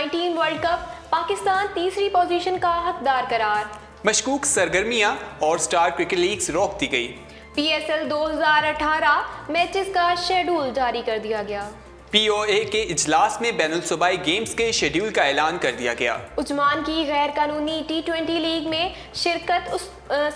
Under-19 world cup Pakistan तीसरी position का हकदार करार। मशकूक सरगर्मियां और स्टार क्रिकेट लीग्स रोक दी गई। PSL 2018 मैचेस का शेड्यूल जारी कर दिया गया। POA के इजलास में बैनुल-सूबाई गेम्स के शेड्यूल का ऐलान कर दिया गया। उस्मान की गैर कानूनी T20 लीग में शिरकत,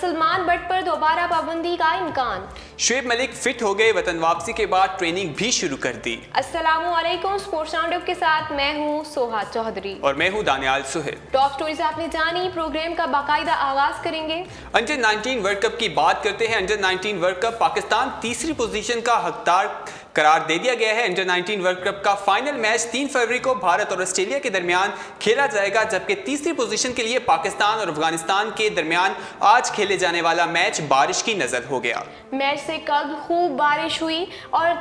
सलमान बट पर दोबारा पाबंदी का इम्कान। शुएब मलिक फिट हो गए, वतन वापसी के बाद ट्रेनिंग भी शुरू कर दी। अस्सलामुअलैकुम, स्पोर्ट्स राउंडअप के साथ मैं हूँ सोहा चौधरी और मैं हूँ दानियाल सुहेल। टॉप स्टोरीज आपने जानी, प्रोग्राम का बाकायदा आगाज करेंगे। अंडर-19 वर्ल्ड कप की बात करते हैं। अंडर-19 वर्ल्ड कप पाकिस्तान तीसरी पोजीशन का हकदार करार दे दिया गया है। अंडर-19 वर्ल्ड कप का फाइनल मैच 3 फरवरी को भारत और ऑस्ट्रेलिया के दरमियान खेला जाएगा, जबकि तीसरी पोजीशन के लिए पाकिस्तान और अफगानिस्तान के दरमियान आज खेले जाने वाला मैच बारिश की नजर हो गया। मैच से कल खूब बारिश हुई और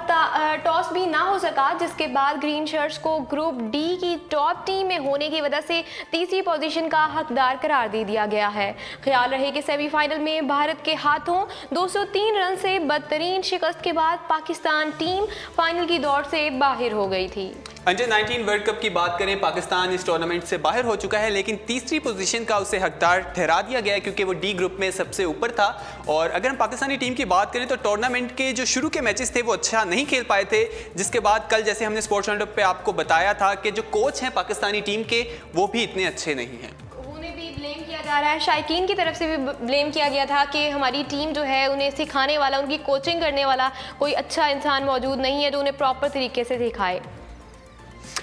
टॉस भी ना हो सका, जिसके बाद ग्रीन शर्ट्स को ग्रुप डी की टॉप टीम में होने की वजह से तीसरी पोजीशन का हकदार करार दे दिया गया है। ख्याल रहे कि सेमीफाइनल में भारत के हाथों 203 रन से बदतरीन शिकस्त के बाद पाकिस्तान टीम फाइनल की दौड़ से बाहर हो गई थी। अंडर-19 वर्ल्ड कप की बात करें, पाकिस्तान इस टूर्नामेंट से बाहर हो चुका है, लेकिन तीसरी पोजीशन का उसे हकदार ठहरा दिया गया क्योंकि वो डी ग्रुप में सबसे ऊपर था। और अगर हम पाकिस्तानी टीम की बात करें तो टूर्नामेंट के जो शुरू के मैचेस थे वो अच्छा नहीं खेल पाए थे, जिसके बाद कल जैसे हमने स्पोर्ट्स राउंडअप पे आपको बताया था कि जो कोच हैं पाकिस्तानी टीम के वो भी इतने अच्छे नहीं हैं। ब्लेम किया जा रहा है, शायकीन की तरफ से भी ब्लेम किया गया था कि हमारी टीम जो है उन्हें सिखाने वाला, उनकी कोचिंग करने वाला कोई अच्छा इंसान मौजूद नहीं है जो उन्हें प्रॉपर तरीके से सिखाए।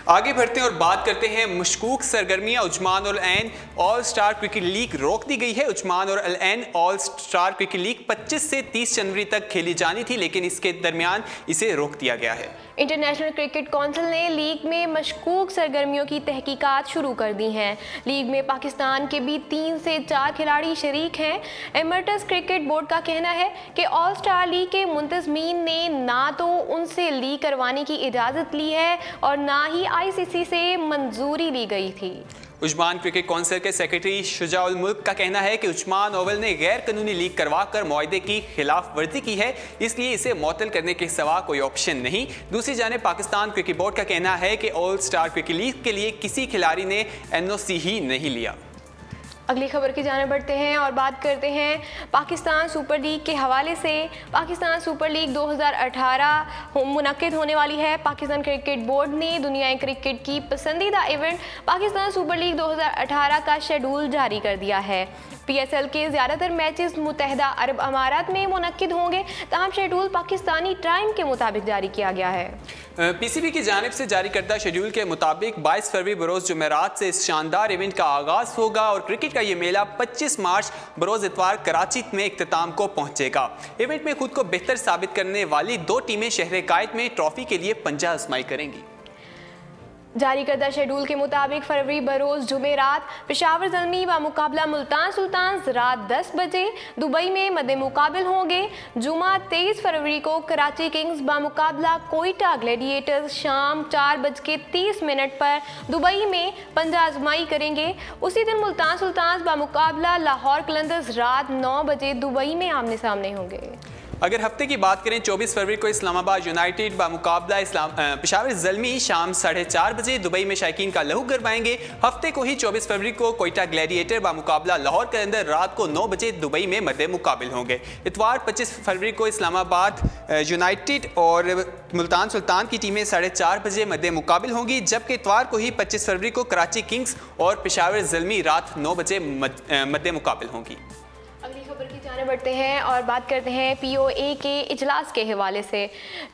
आगे बढ़ते हैं और बात करते हैं मशकूक सरगर्मियां। उस्मान और अल-ऐन ऑल स्टार क्रिकेट लीग रोक दी गई है। उस्मान और अल-ऐन ऑल स्टार क्रिकेट लीग 25 से 30 जनवरी तक खेली जानी थी, लेकिन इसके दरमियान इसे रोक दिया गया है। इंटरनेशनल क्रिकेट काउंसिल ने लीग में मशकूक सरगर्मियों की तहकीकात शुरू कर दी हैं। लीग में पाकिस्तान के भी 3 से 4 खिलाड़ी शरीक हैं। एमरटस क्रिकेट बोर्ड का कहना है कि ऑल स्टार लीग के मुंतजमीन ने ना तो उनसे लीग करवाने की इजाज़त ली है और ना ही ICC से मंजूरी ली गई थी। उस्मान क्रिकेट काउंसिल के सेक्रेटरी शुजा-उल मुल्क का कहना है कि उस्मान ओवल ने गैर कानूनी लीग करवाकर मुआहदे की खिलाफ वर्जी की है, इसलिए इसे मुअत्तल करने के सिवा कोई ऑप्शन नहीं। दूसरी जानिब पाकिस्तान क्रिकेट बोर्ड का कहना है कि ऑल स्टार क्रिकेट लीग के लिए किसी खिलाड़ी ने NOC ही नहीं लिया। अगली खबर की जाने बढ़ते हैं और बात करते हैं पाकिस्तान सुपर लीग के हवाले से। पाकिस्तान सुपर लीग 2018 मुनक्किद होने वाली है। पाकिस्तान क्रिकेट बोर्ड ने दुनियाई क्रिकेट की पसंदीदा इवेंट पाकिस्तान सुपर लीग 2018 का शेड्यूल जारी कर दिया है। PSL के ज़्यादातर मैचेस मुत्तहिदा अरब अमारात में मुनक्किद होंगे, तमाम शेड्यूल पाकिस्तानी टाइम के मुताबिक जारी किया गया है। PCB की जानिब से जारी करदा शेड्यूल के मुताबिक 22 फरवरी बरोज़ जुमेरात से इस शानदार इवेंट का आगाज़ होगा और क्रिकेट का ये मेला 25 मार्च बरोज़ इतवार कराची में इख्तिताम को पहुँचेगा। इवेंट में खुद को बेहतर साबित करने वाली 2 टीमें शहर कायद में ट्रॉफी के लिए पंजा आजमाई करेंगी। जारी करदा शेड्यूल के मुताबिक फरवरी बरोज़ जुमेरात पेशावर ज़ल्मी व मुकाबला मुल्तान सुल्तान्स रात 10 बजे दुबई में मद्दे मुकाबिल होंगे। जुमा 23 फरवरी को कराची किंग्स व मुकाबला कोयटा ग्लैडिएटर्स शाम 4:30 पर दुबई में पंजा आजमाई करेंगे। उसी दिन मुल्तान सुल्तान्स व मुकाबला लाहौर कलंदर्स रात 9 बजे दुबई में आमने सामने होंगे। अगर हफ्ते की बात करें, 24 फरवरी को इस्लामाबाद यूनाइटेड व मुकाबला पेशावर ज़ल्मी शाम 4:30 बजे दुबई में शायकीन का लहू गरमाएंगे। हफ्ते को ही 24 फरवरी को कोयटा ग्लैडिएटर व मुकाबला लाहौर के अंदर रात को 9 बजे दुबई में मद्दे मुकाबिल होंगे। इतवार 25 फरवरी को इस्लामाबाद यूनाइटेड और मुल्तान सुल्तान की टीमें 4:30 बजे मद्दे मुकाबिल होंगी, जबकि इतवार को ही 25 फरवरी को कराची किंग्स और पेशावर ज़ल्मी रात 9 बजे मद्दे मुकाबिल होंगी। अगली खबर की जाने बढ़ते हैं और बात करते हैं POA के इजलास के हवाले से।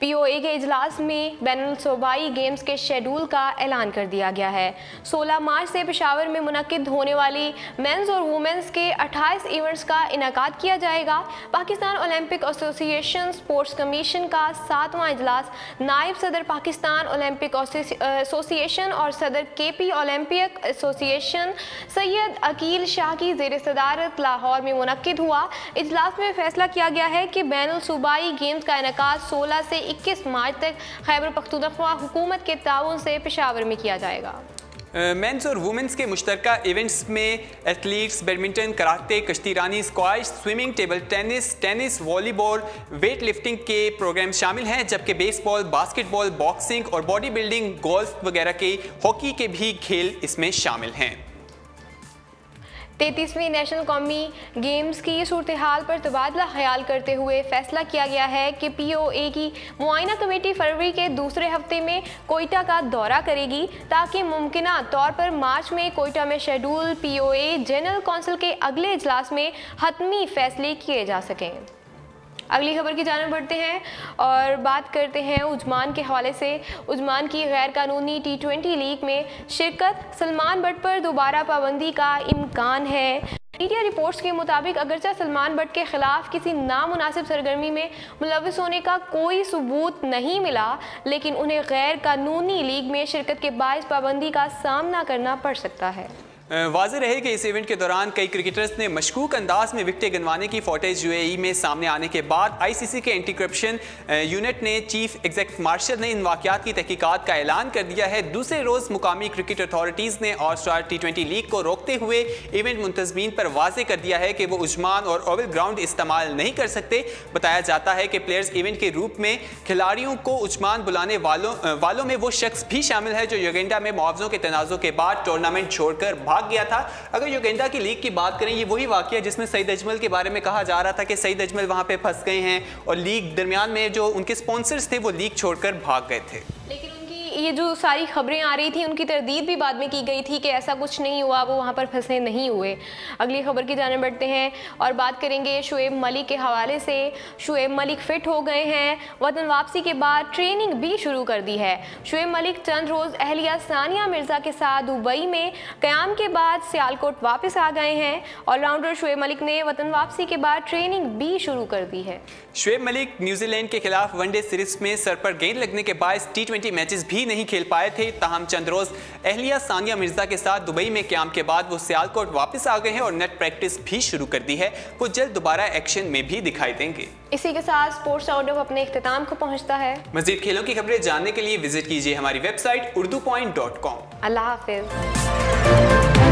POA के इजलास में बैनुल-सूबाई गेम्स के शेड्यूल का ऐलान कर दिया गया है। 16 मार्च से पेशावर में मुनक्किद होने वाली मेंस और वुमेंस के 28 इवेंट्स का इनेकाद किया जाएगा। Pakistan Olympic association sports commission का 7वां इजलास नायब सदर पाकिस्तान ओलंपिक एसोसिएशन और सदर KP Olympic association Syed Aqeel Shah की ज़ेर सदारत लाहौर में मुनक्किद हुआ। इजलास में फैसला किया गया है कि बैनुल-सूबाई गेम्स का इनेकाद 16 से 21 मार्च तक खैबर पख्तूनख्वा हुकूमत के ताउन से पेशावर में किया जाएगा। मेंस और वुमेंस के मुश्तरका इवेंट्स में एथलीट्स बैडमिंटन, कराटे, कश्तीरानी, squash, swimming, table tennis, volleyball, weight lifting के प्रोग्राम शामिल हैं, जबकि बेसबॉल, बास्केटबॉल, बॉक्सिंग और बॉडी बिल्डिंग, गोल्फ वगैरह के हॉकी के भी खेल इसमें शामिल हैं। 33वीं नेशनल कौमी गेम्स की सूरत हाल पर तबादला ख्याल करते हुए फैसला किया गया है कि POA की मुआयना कमेटी फरवरी के दूसरे हफ्ते में कोयटा का दौरा करेगी ताकि मुमकिना तौर पर मार्च में कोयटा में शेड्यूल POA जनरल कौंसिल के अगले इजलास में हतमी फैसले किए जा सकें। अगली खबर की जानिब बढ़ते हैं और बात करते हैं उस्मान के हवाले से। उस्मान की गैर कानूनी T20 लीग में शिरकत, सलमान बट पर दोबारा पाबंदी का इम्कान है। मीडिया रिपोर्ट्स के मुताबिक अगरचे सलमान बट के खिलाफ किसी नामुनासिब सरगर्मी में मुलविस होने का कोई सबूत नहीं मिला, लेकिन उन्हें गैर कानूनी लीग में शिरकत के बायस पाबंदी का सामना करना पड़ सकता है। वाज़ेह रहे कि इस इवेंट के दौरान कई क्रिकेटर्स ने मशकूक अंदाज में विकेटें गिनवाने की फुटेज UAE में सामने आने के बाद ICC के एंटी करप्शन यूनिट ने चीफ एग्जीक्यूटिव मार्शल ने इन वाक़यात की तहकीकात का ऐलान कर दिया है। दूसरे रोज़ मुकामी क्रिकेट अथॉरिटीज़ ने ऑल स्टार T20 लीग को रोकते हुए इवेंट मुंतज़मीन पर वाज़ेह कर दिया है कि वो उस्मान और ओवल ग्राउंड इस्तेमाल नहीं कर सकते। बताया जाता है कि प्लेयर्स इवेंट के रूप में खिलाड़ियों को उस्मान बुलाने वालों में वो शख्स भी शामिल है जो युगांडा में मुआवजों के तनाज़ुर के बाद टूर्नामेंट छोड़कर गया था। अगर युगांडा की लीग की बात करें, ये वही वाकया जिसमें सईद अजमल के बारे में कहा जा रहा था कि सईद अजमल वहां पे फंस गए हैं और लीग दरमियान में जो उनके स्पॉन्सर्स थे वो लीग छोड़कर भाग गए थे। लेकिन ये जो सारी खबरें आ रही थी उनकी तरदीद भी बाद में की गई थी कि ऐसा कुछ नहीं हुआ, वो वहाँ पर फंसे नहीं हुए। अगली खबर की जाने बढ़ते हैं और बात करेंगे शुएब मलिक के हवाले से। शुएब मलिक फिट हो गए हैं, वतन वापसी के बाद ट्रेनिंग भी शुरू कर दी है। शुएब मलिक चंद रोज़ अहलिया सानिया मिर्ज़ा के साथ दुबई में क़याम के बाद सियालकोट वापस आ गए हैं। ऑलराउंडर शुएब मलिक ने वतन वापसी के बाद ट्रेनिंग भी शुरू कर दी है। शुएब मलिक न्यूजीलैंड के खिलाफ वनडे सीरीज में सर पर गेंद लगने के बाद T20 मैचेस भी नहीं खेल पाए थे। ताहम चंद रोज अहलिया सानिया मिर्जा के साथ दुबई में क़याम के बाद वो सियालकोट वापस आ गए हैं और नेट प्रैक्टिस भी शुरू कर दी है। वो जल्द दोबारा एक्शन में भी दिखाई देंगे। इसी के साथ स्पोर्ट्स राउंडअप अपने इख्तिताम को पहुंचता है। मज़ीद खेलों की खबरें जानने के लिए विजिट कीजिए हमारी वेबसाइट urdupoint.com। अल्लाह हाफिज।